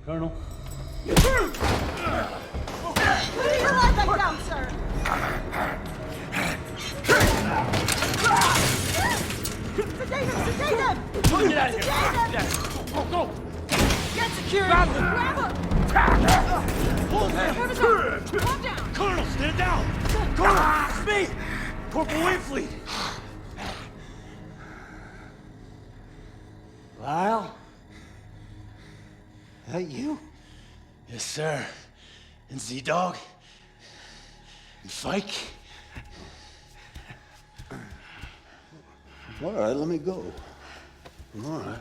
Colonel? Leave your leg down, sir! Sedate him! Sedate him! Get out of here! Sedate him! Go, go! Get security! Grab him! Grab him! Hold him! Have his arm! Calm down! Colonel, stand down! Colonel, it's me! Corporal Winfleet! Lyle? That you? Yes, sir. And Z-Dog? And Fike? All right, let me go. All right.